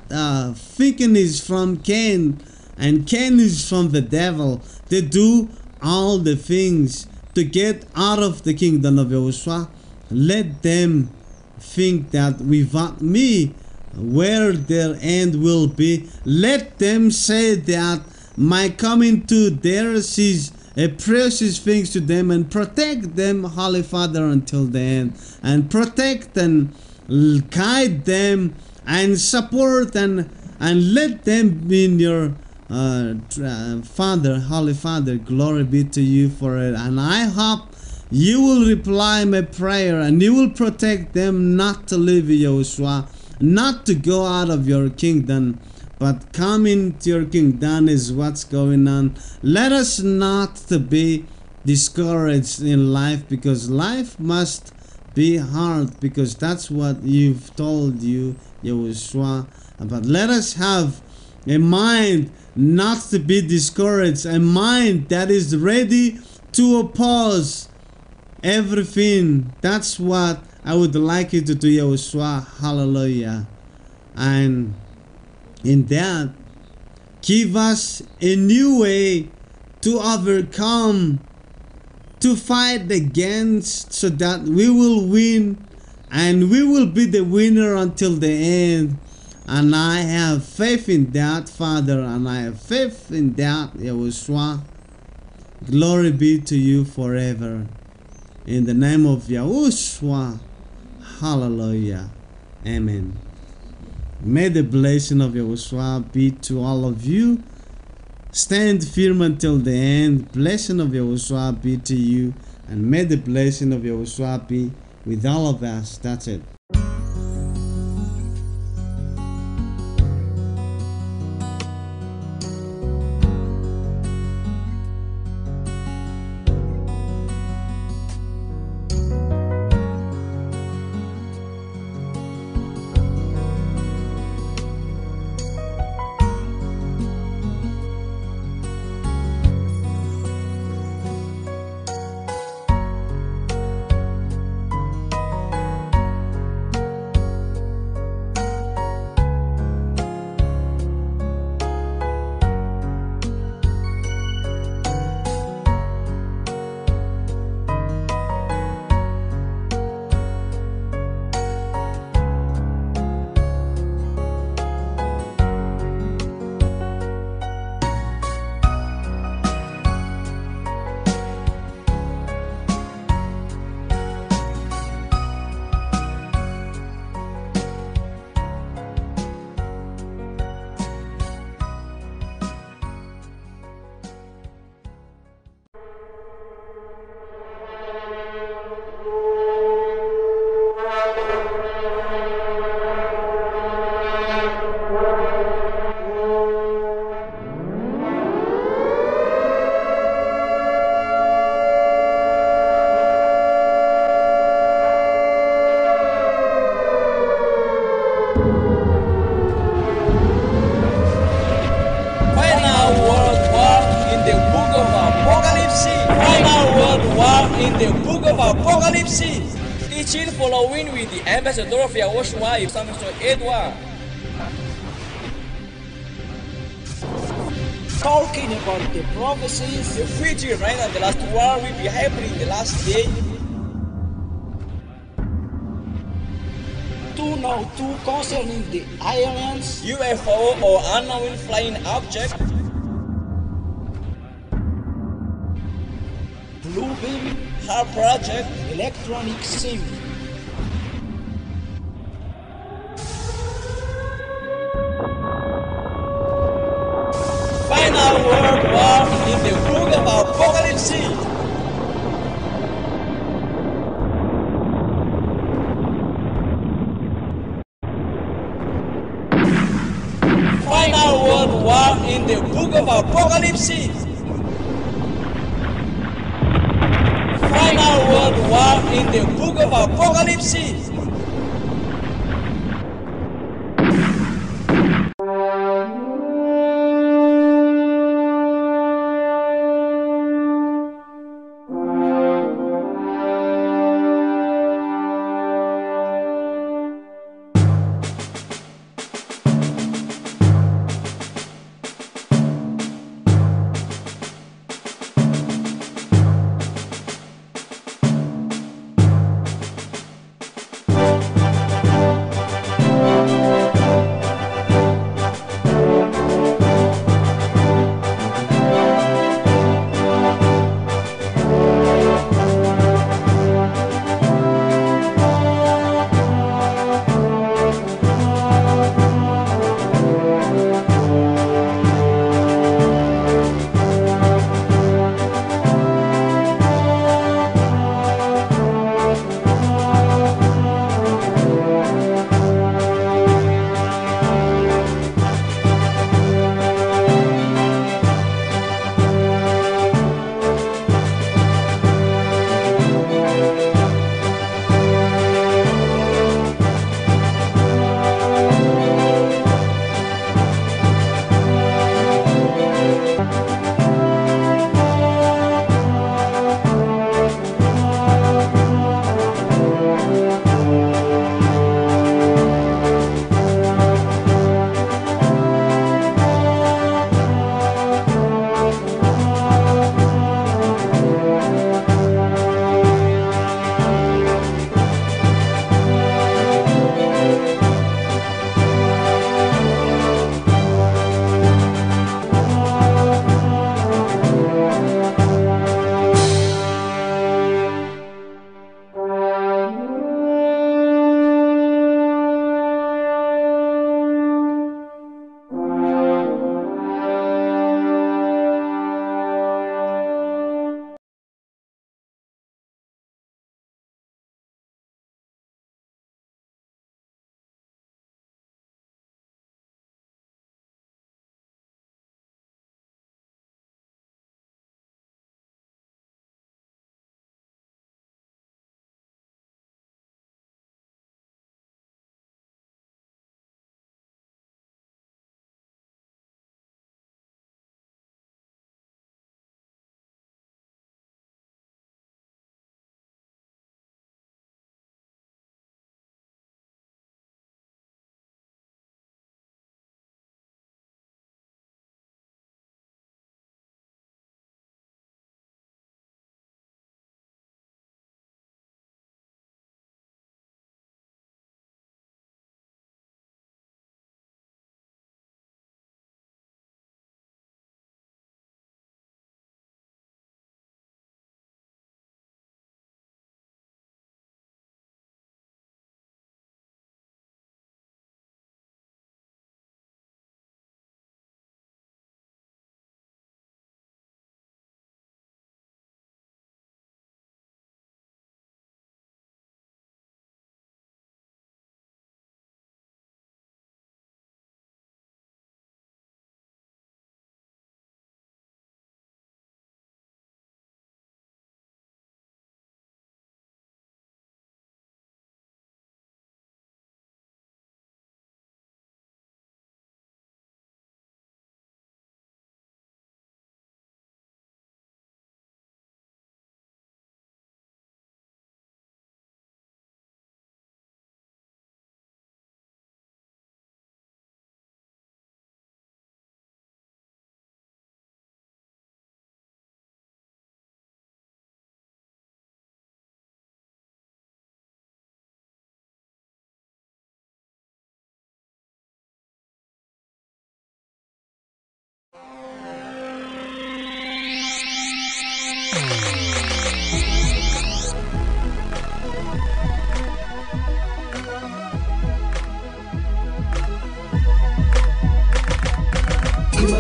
Speaker 1: thinking is from Cain, and Cain is from the devil. They do all the things to get out of the kingdom of Yahushua. Let them think that without me, where their end will be. Let them say that my coming to theirs is a precious thing to them, and protect them, Holy Father, until the end, and protect and guide them and support and let them be in your Father, Holy Father. Glory be to you for it, and I hope you will reply my prayer, and you will protect them not to leave Yahushua, not to go out of your kingdom, but come into your kingdom is what's going on. Let us not to be discouraged in life, because life must be hard, because that's what you've told you, Yahushua. But let us have a mind not to be discouraged, a mind that is ready to oppose everything. That's what I would like you to do, Yahushua. Hallelujah. And in that, give us a new way to overcome, to fight against, so that we will win, and we will be the winner until the end. And I have faith in that, Father, and I have faith in that, Yahushua. Glory be to you forever. In the name of Yahushua. Hallelujah. Amen. May the blessing of Yahushua be to all of you. Stand firm until the end. Blessing of Yahushua be to you. And may the blessing of Yahushua be with all of us. That's it.
Speaker 2: In the book of Apocalypse, teaching following with the ambassador of Yahushua, Mr. Edward. Talking about the prophecies, the future right, and the last war will be happening in the last day.
Speaker 3: Now, two concerning the aliens,
Speaker 2: UFO or unknown flying object,
Speaker 3: blue beam,
Speaker 2: HAR project,
Speaker 3: electronic SIM.
Speaker 2: final world war in the book of Apocalypse. Final world war in the book of Apocalypse. Final world war in the book of Apocalypse.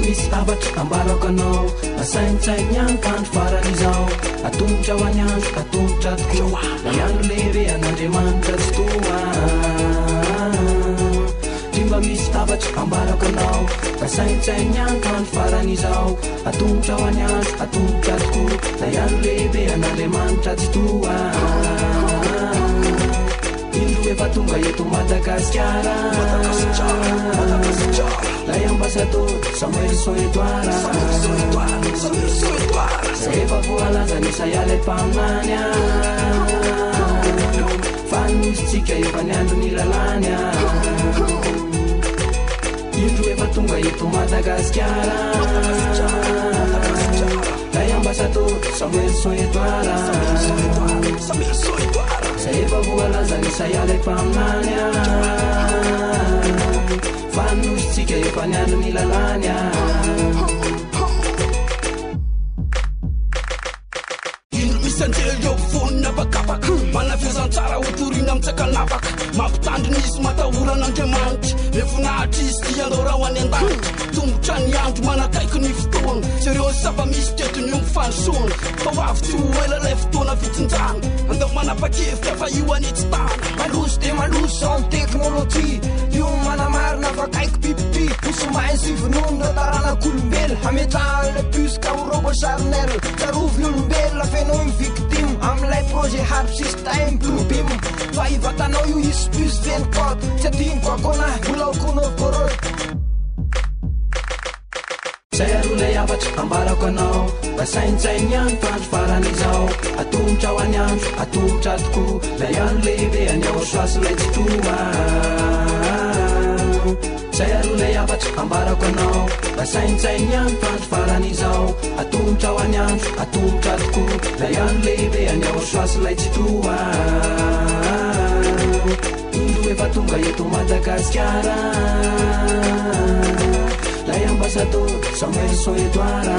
Speaker 4: Misy avatra ambarako anao asaintsaigny any kandro faran'izao atombotra ho any andro atombotra tokoa na andro lehibe an'Andriamanitra tsy toa ty mba misy avatra ambarako anao asaintsaigny any kandro faran'izao atombotra ho any andro atombotra tokoa na andro lehibe an'Andriamanitra tsy toa indro efa tonga eto Madagasikara lay ambassador Samuel Soetoara efa voalaza ny Sayala mpaminany fanositsika efa ny andro ny lalany indro efa tonga eto Madagasikara lay ambassador Samuel Soetoara efa voalaza ny Sayala mpaminany fanositsika efa ny andro ny lalany
Speaker 5: indro misy anjely eo vonina bakabaka manafezantsara hotorina mitsakanapaka mampitandrin'izy matahoran'Andriamanitra mevoninahitra izy ty andao raha ho any an-danitra tombotra ny andro manakaiky ny fotoana sy ireo sapa-misy tetony io mifanosoana fa ho avy ty ho ela lay fotoana fitsinjana andao manapa-kevitra fa io anetsy tana
Speaker 6: maloso de maloso zao ny teknôlôjia io manamarina fa kaiky pipipi osomainy sy vononona taranak'olombelo hametrahan'le puce ka ho robot charnel tsarovy olombelo afenao io victime am'lay projet harp system probim fa ivatanao io isy puce feny code tsy adiniko akona bolaokonao koroi
Speaker 4: zay arola avatra ambarako anao basaintsaigny any tandro faran'izao atombotra ho any andro atombotra tokoa lay andro lehibe anao soasy lay tsy toa zay arola avatra ambarako anao basaintsaigny any tandro faran'izao atombotra ho any andro atombotra tokoa lay andro lehibe anao soasy lay tsy toa indro efa tonga eto Madagasikara lay ambassador Samuel Soetoara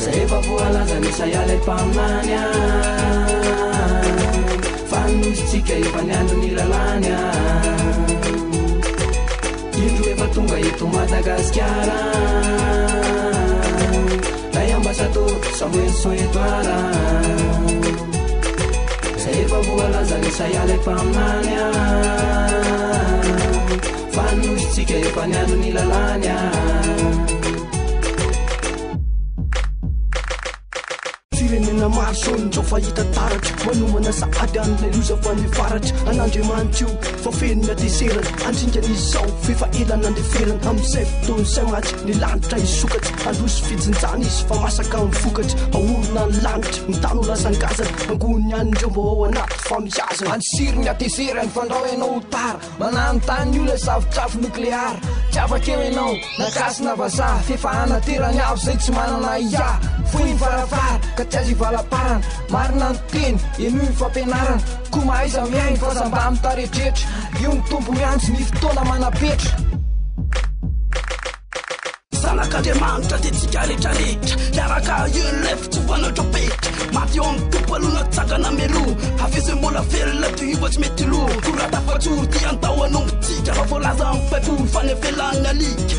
Speaker 4: zay efa voalaza ny Sayala mpaminany fanositsika efa ny andro ny lalany indro efa tonga eto Madagasikara lay ambassador Samuel Soetoara zay efa voalaza ny Sayala mpaminany fanositsika efa ny andro ny lalany
Speaker 6: firenena maro sonindreo fahita taratra manomana sahady an'ilay loza fa nifaratra an'Andriamanitra io fa fenina deserana andringan'izy zao fefa elan'andeferana am'izay fotoany say matsy ny lanitra isokatra androso fijinjana izy fa masaka mifokatra aorona ny lanitra ny tany ho lasangazana angony an'indreo mba ao anaty famihazana
Speaker 3: ansiriny ateserany fandrao ianao tara manano tany io le zavotravo nukleara tsy afakeo ianao nakasina vazaha fefa anaterany avo zay tsy manana ia foy ny farafara ka tsy azy ivalaparana marina ny teny eno ny fampianarana ko mahaiza miainy fa samba amin'ny taretrretra io ny tompo miantsy ny fotoana manapetra
Speaker 5: zanak'Andriamanitra dia tsika rehetrarehetra hiaraka io lay fitsovanatra petra maty eo amin'ny tompo alohana tsangana meloa afezy mbola velona toy io fa tsy mety loha koratafatsoro ty andao anombotsika fa voalaza amin'ny baiboly fa ny avelany alika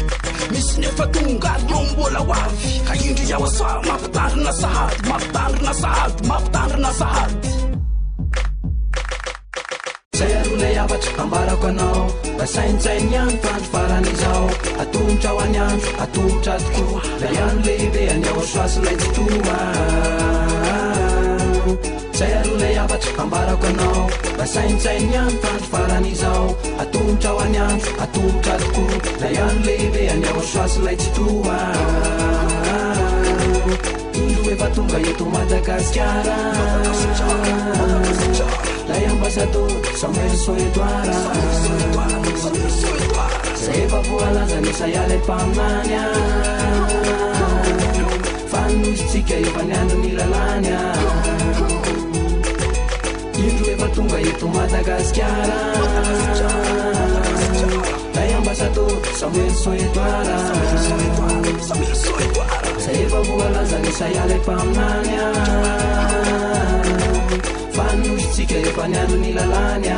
Speaker 5: misy nefa tonga no mbola ho avy ka indro iaho asa mampitandrina sahady mampitandrina sahady mampitandrina sahady
Speaker 4: zay arola avatra ambarako anao basaintsaigny any tandro faran'izao atombotra ho any andro atombotra tokoa lay andro lehibe anao soasy lay tsy toa zay arola avatra ambarako anao basaintsaigny any tandro faran'izao atombotra ho any andro atombotra tokoa lay andro lehibe anao soasy lay tsy toa indro efa tonga eto Madagasikara lay ambassador Samuel Soetoara zay efa voalaza ny Sayala mpaminany fanositsika efa ny andro ny lalany indro efa tonga eto Madagasikara lay ambassador Sato Samuel Soedwara Saeva voalaza ny sayala mpaminany fanositsika efa niandro ny lalany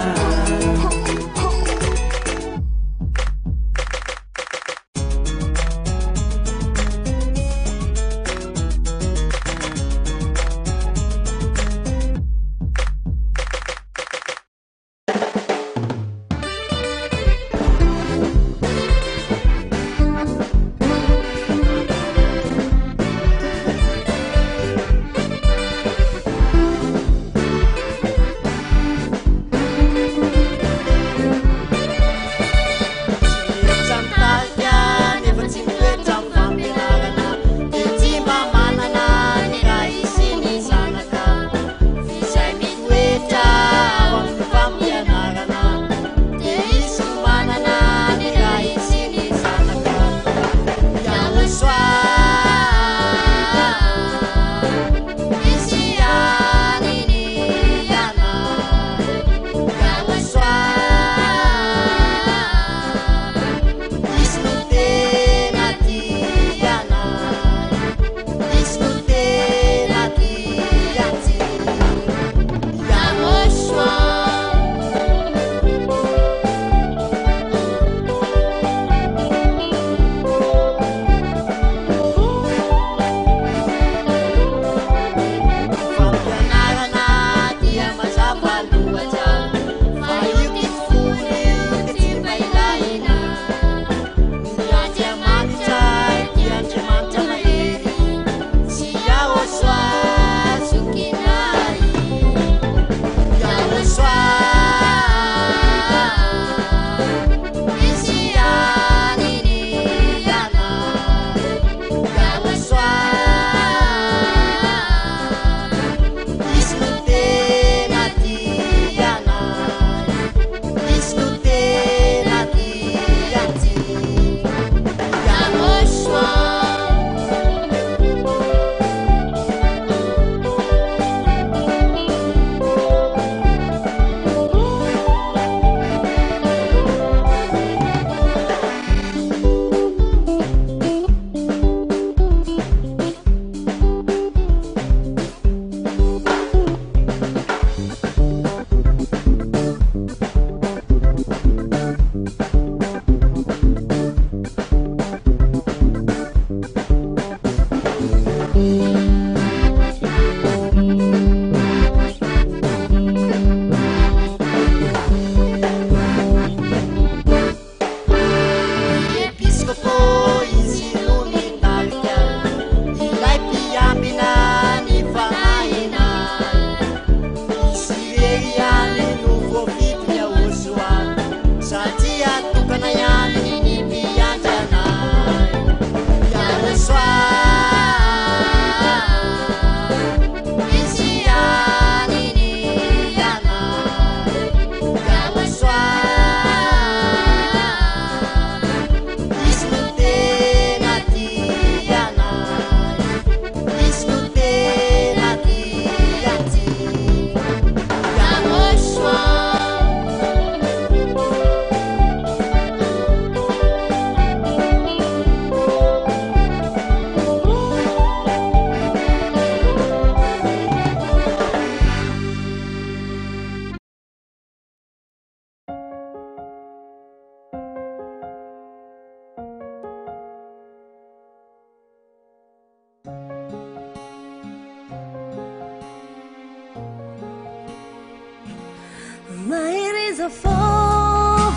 Speaker 7: Night is a fall.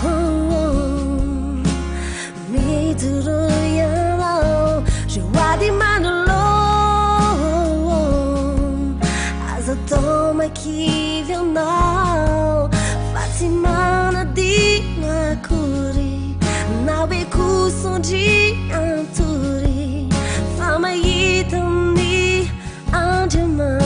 Speaker 7: Me to the yellow. Je vois des mains de l'eau. As a toma qui vient now. Fatima di na curi. Na beku sonji anturi. Fama yitani anjamani.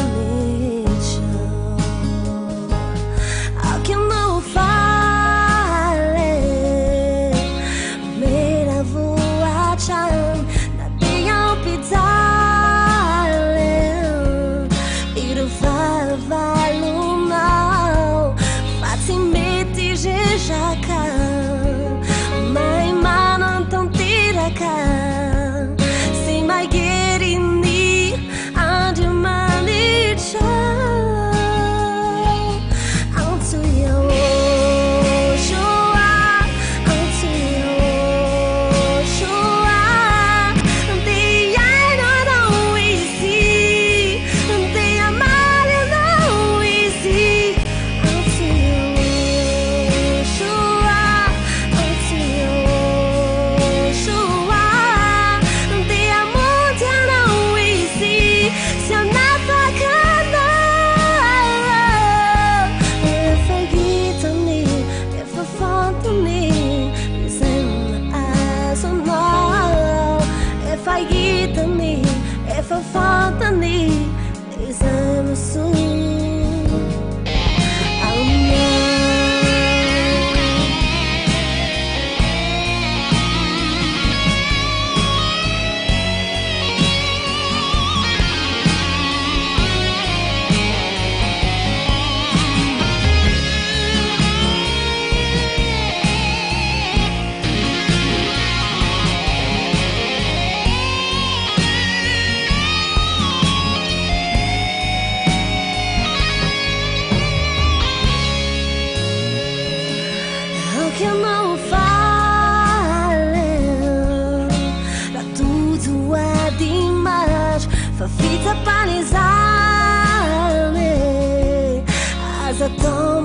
Speaker 7: My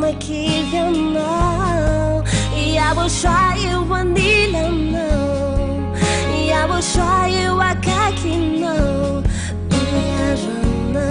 Speaker 7: makivianao Iabo shayu wanilano Iabo shayu wakakino Uyarana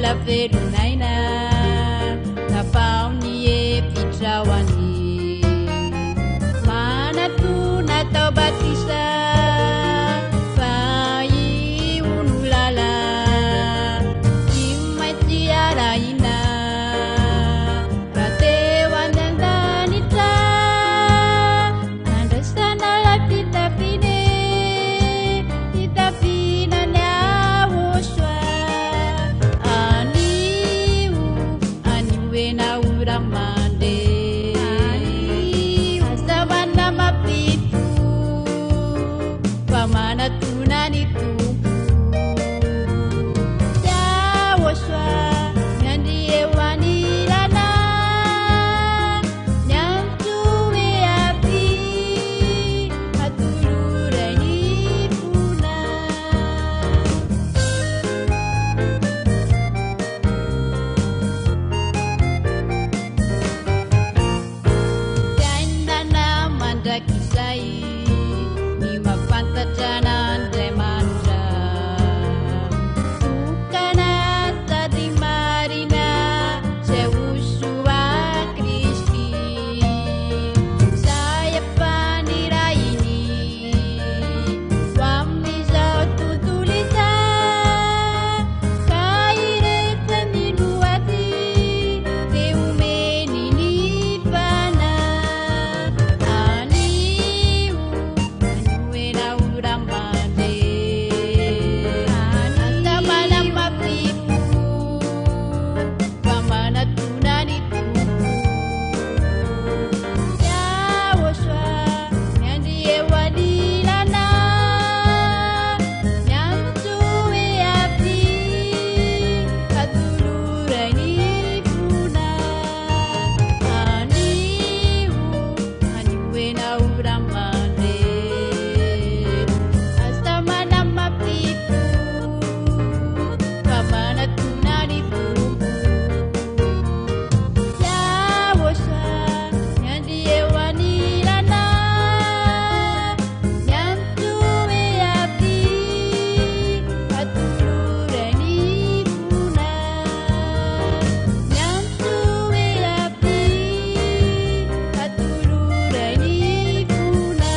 Speaker 8: vola velonaina napaony epitraoany manatona tao batisa fa io lala imaity araina raha teo andandanitra andrasana lapitapine itapinany ahosoa anio ena ora mande azavana mapipo fa manatonany tompo yahosoa miandry eo anirana miantoe aby atolorany fona fiainana mandrakizay ny mafantatra n'andray manitra tokana sady marina zay osoa Kristy zay afanirahiny ho amin'izao tontolo izay ka irehetra minoaty dia omeny ny fana anio ena ora mande antamana mapipo fa manatonany tompo yahosoa miandry eo anilana miantoe aby atolorany fona anio ena ora mande astamana mapipo fa manatonany tompo yahosoa miandry eo anilana miantoe aby atolorany fona miantoe aby atolorany fona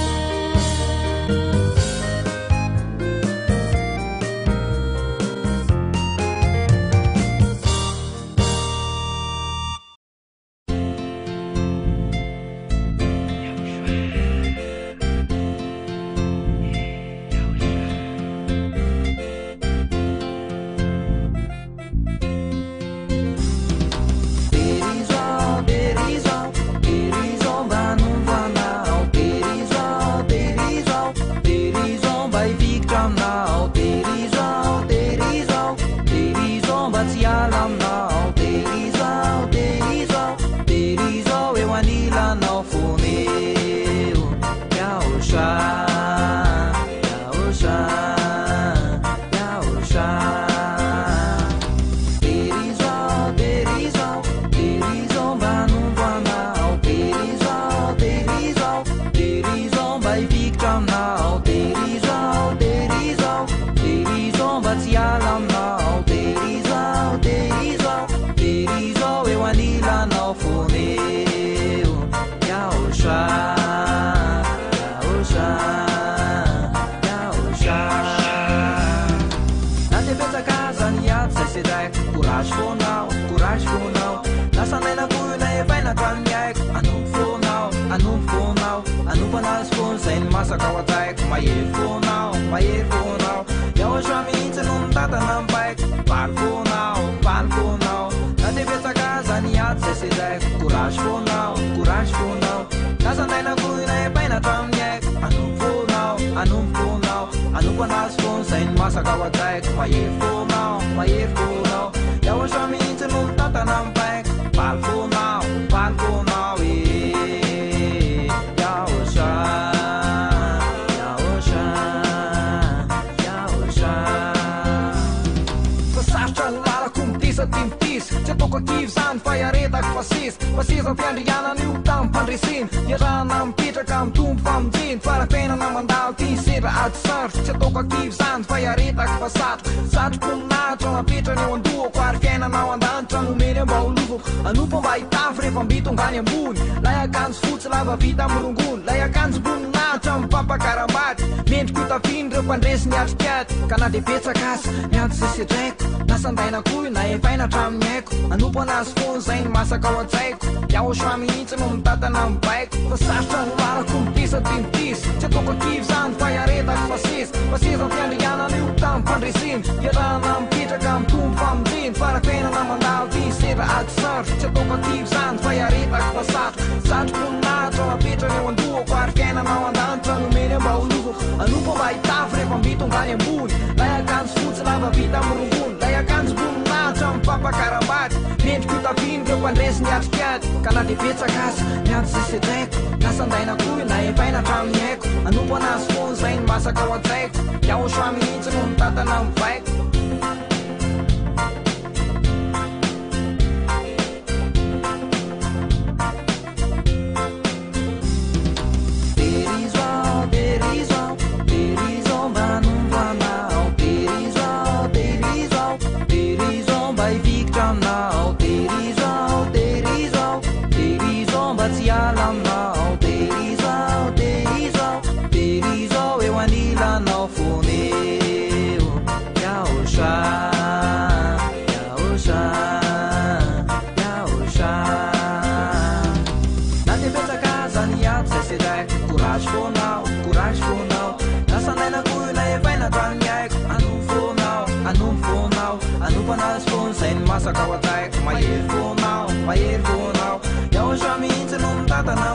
Speaker 4: Dérision, vanovanao. Dérision, vai victramnao. Dérision, mba tsy ala aminao. Dérision, eo anilanao foneo. Yaosha. Dérision, vanovanao. Dérision, vai victramnao. Dérision, mba tsy ala aminao. Dérision, eo anilanao foneo. Yaosha. Natebetsaka zany aby zay sedraiko courage fonao. Nasanaina voina efaina hatramin'ny aiko anompo anazy fony zay ny masaka ao ataiko mahery fonao. Yahosoa mihitsy no mitatana ambaiko valy fonao. Natebetsaka zany aby zay sedraiko courage fonao. Nasanaina voina efaina hatramin'ny aiko anompo anazy fony zay ny masaka ao ataiko mahery fonao. Yahosoa mihitsy no mitatana ambaiko valy fonao Yaosha. Fa sarotra ny lalako mitisa timotisa tsy ataoko akivy zany fa iaretako fasisa fiandrianana io tamin'ny mpandresiny iarahana mipetraka mitombo famonjeny farapenana mandalo ty sedra ady sarotro tsy ataoko akivy zany fa iaretako fa satroko satroko ninahitra napetrany eo andohako ary fiainana luvo anompa mba hitafy rehefa mbitongany ambony lay akanjo fotsy lava vita amrongony lay akanjo boninahitra mipampakarambady mendriko itafiny reo mpandresy ny atrikady ka na de betsaka azy miantso zay sedraiko nasandaina koy na efaina hatramin'ny haiko anompo anazy fony zay ny masaka ao an-tsaiko iaosoa mihitsy no mitatana mibaiko fa sarotra nolarako mitisa timitisy tsy ataoko akivy zany fa iaretako fasisy fasizan fiandrianana io tamin'ny fandresiny iarahana mipetraka mitombo famindiny farafenana mandalo ty sedra ady sarotro tsy ataoko akivy zany fa iaretako fa satroko ninahitra mapetraka eo andohako ary fiainana ao an-danitra nomeny mba olovo anompo mba hitafy rehefa mbitongany ambony lay akanjo fotsy lava vita amrongony lay akanjo boninahitra mipampakarambady mendriko itafiny reo mpandresy ny atrikady ka na de betsaka azy miantso zay sedraiko nasandaina koy na efaina hatramin'ny haiko anompo anazy fony zay ny masaka ao an-tsaiko iaosoa mihitsy no mitatana mivaiko Masaka ao an-tsaiko mahery fonao iaosoa mihitsy no mitatana